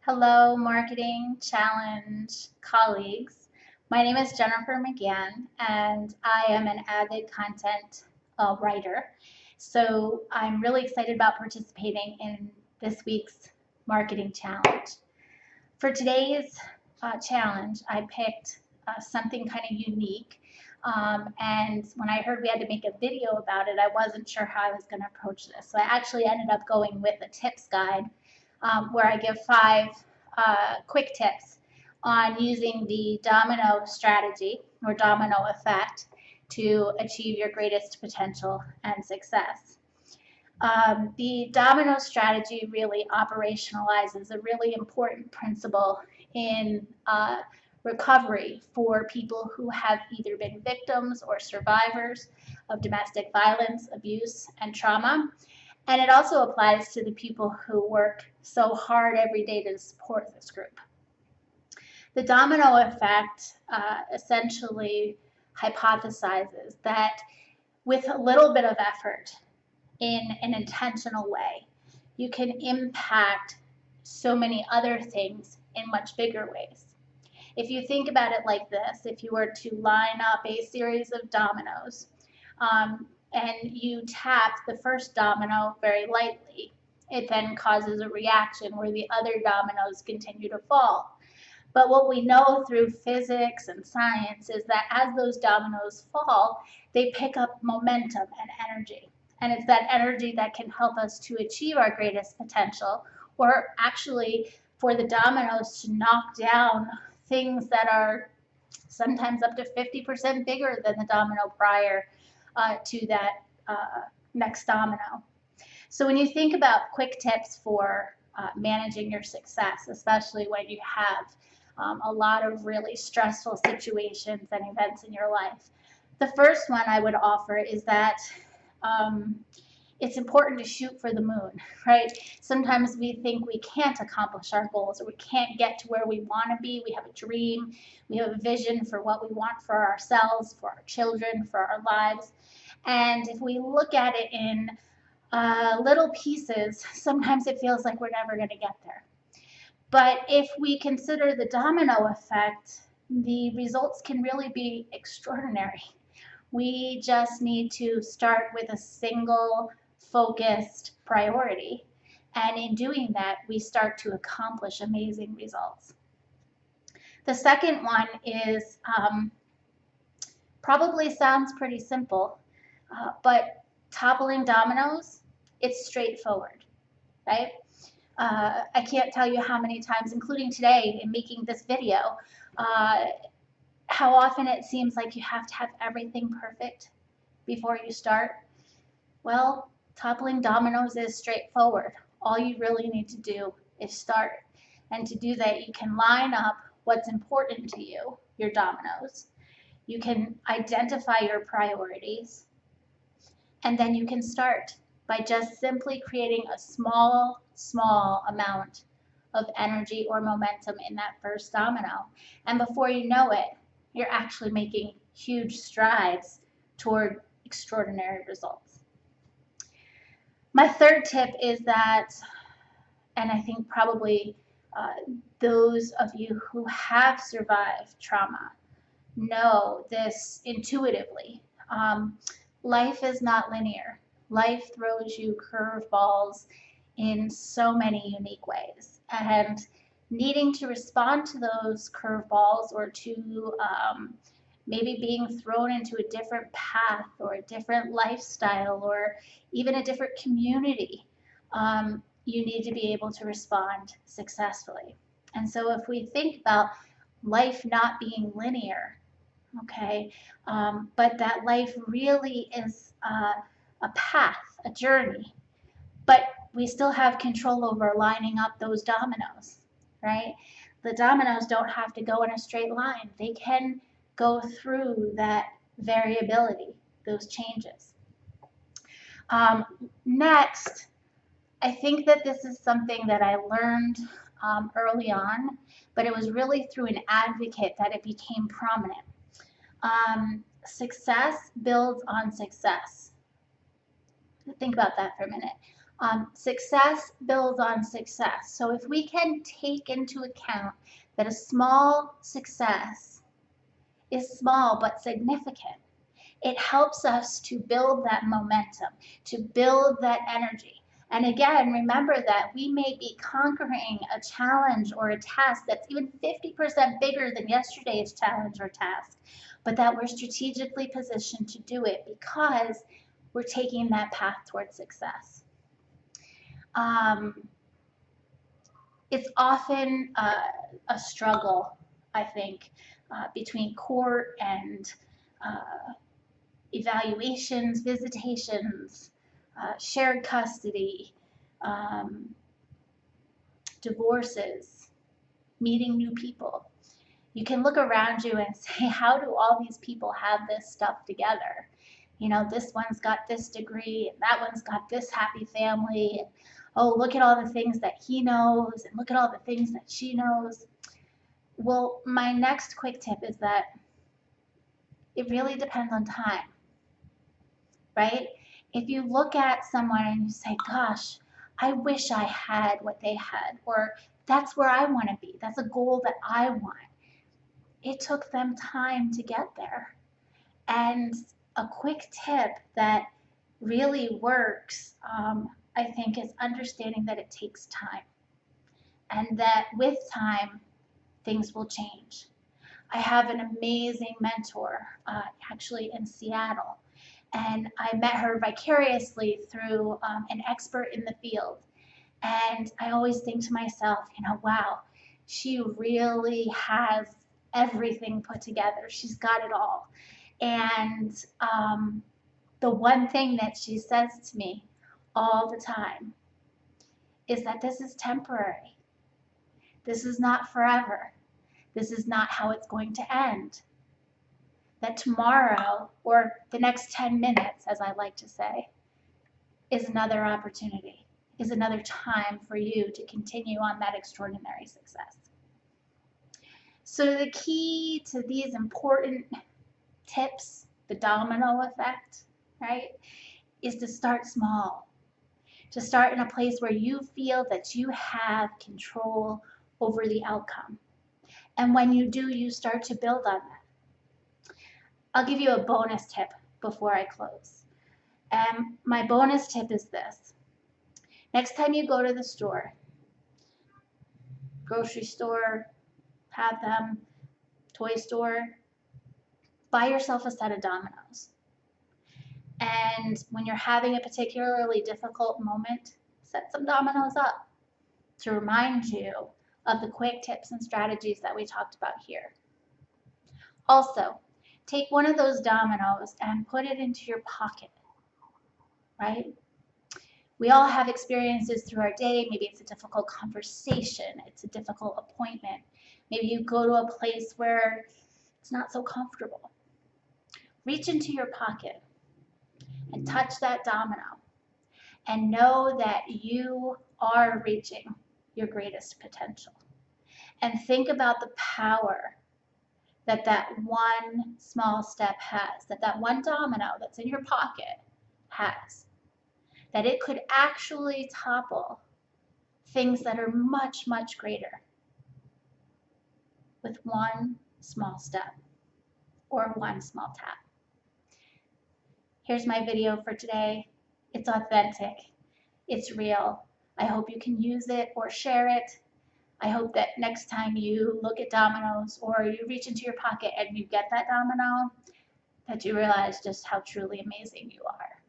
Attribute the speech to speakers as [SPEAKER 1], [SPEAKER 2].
[SPEAKER 1] Hello, Marketing Challenge colleagues. My name is Jennifer McGann, and I am an avid content writer. So I'm really excited about participating in this week's Marketing Challenge. For today's challenge, I picked something kind of unique. And when I heard we had to make a video about it, I wasn't sure how I was going to approach this. So I actually ended up going with a tips guide where I give 5 quick tips on using the domino strategy or domino effect to achieve your greatest potential and success. The domino strategy really operationalizes a really important principle in recovery for people who have either been victims or survivors of domestic violence, abuse, and trauma. And it also applies to the people who work so hard every day to support this group. The domino effect essentially hypothesizes that with a little bit of effort in an intentional way, you can impact so many other things in much bigger ways. If you think about it like this, if you were to line up a series of dominoes, and you tap the first domino very lightly, it then causes a reaction where the other dominoes continue to fall. But what we know through physics and science is that as those dominoes fall, they pick up momentum and energy. And it's that energy that can help us to achieve our greatest potential, or actually for the dominoes to knock down things that are sometimes up to 50% bigger than the domino prior to that next domino. So when you think about quick tips for managing your success, especially when you have a lot of really stressful situations and events in your life, the first one I would offer is that it's important to shoot for the moon, right? Sometimes we think we can't accomplish our goals or we can't get to where we want to be. We have a dream, we have a vision for what we want for ourselves, for our children, for our lives. And if we look at it in little pieces, sometimes it feels like we're never going to get there. But if we consider the domino effect, the results can really be extraordinary. We just need to start with a single focused priority. And in doing that, we start to accomplish amazing results. The second one is probably sounds pretty simple, but toppling dominoes, it's straightforward, right? I can't tell you how many times, including today in making this video, how often it seems like you have to have everything perfect before you start. Well, toppling dominoes is straightforward. All you really need to do is start. And to do that, you can line up what's important to you, your dominoes. You can identify your priorities. And then you can start by just simply creating a small amount of energy or momentum in that first domino. And before you know it, you're actually making huge strides toward extraordinary results. My third tip is that, and I think probably those of you who have survived trauma know this intuitively. Life is not linear. Life throws you curveballs in so many unique ways. And needing to respond to those curveballs or to maybe being thrown into a different path or a different lifestyle or even a different community, you need to be able to respond successfully. And so if we think about life not being linear, okay, but that life really is a path, a journey, but we still have control over lining up those dominoes, right? The dominoes don't have to go in a straight line. They can go through that variability, those changes. Next, I think that this is something that I learned early on, but it was really through an advocate that it became prominent. Success builds on success. Think about that for a minute. Success builds on success. So if we can take into account that a small success is small but significant, it helps us to build that momentum, to build that energy. And again, remember that we may be conquering a challenge or a task that's even 50% bigger than yesterday's challenge or task, but that we're strategically positioned to do it because we're taking that path towards success. It's often a struggle, I think, between court and evaluations, visitations, shared custody, um, divorces, meeting new people. You can look around you and say, how do all these people have this stuff together? You know, this one's got this degree, and that one's got this happy family. And, oh, look at all the things that he knows, and look at all the things that she knows. Well, my next quick tip is that it really depends on time, right? If you look at someone and you say, gosh, I wish I had what they had, or that's where I want to be, that's a goal that I want. It took them time to get there. And a quick tip that really works, I think, is understanding that it takes time and that with time, things will change. I have an amazing mentor, actually in Seattle, and I met her vicariously through an expert in the field. And I always think to myself, you know, wow, she really has everything put together. She's got it all. And the one thing that she says to me all the time is that this is temporary. This is not forever. This is not how it's going to end. That tomorrow, or the next 10 minutes, as I like to say, is another opportunity, is another time for you to continue on that extraordinary success. So the key to these important tips, the domino effect, right, is to start small, to start in a place where you feel that you have control over the outcome. And when you do, you start to build on that. I'll give you a bonus tip before I close. And my bonus tip is this. Next time you go to the store, grocery store, have them, toy store, buy yourself a set of dominoes. And when you're having a particularly difficult moment, set some dominoes up to remind you of the quick tips and strategies that we talked about here. Also, take one of those dominoes and put it into your pocket, right? We all have experiences through our day. Maybe it's a difficult conversation. It's a difficult appointment. Maybe you go to a place where it's not so comfortable. Reach into your pocket and touch that domino and know that you are reaching your greatest potential. And think about the power that that one small step has, that that one domino that's in your pocket has, that it could actually topple things that are much, much greater with one small step or one small tap. Here's my video for today. It's authentic. It's real. I hope you can use it or share it. I hope that next time you look at dominoes or you reach into your pocket and you get that domino, that you realize just how truly amazing you are.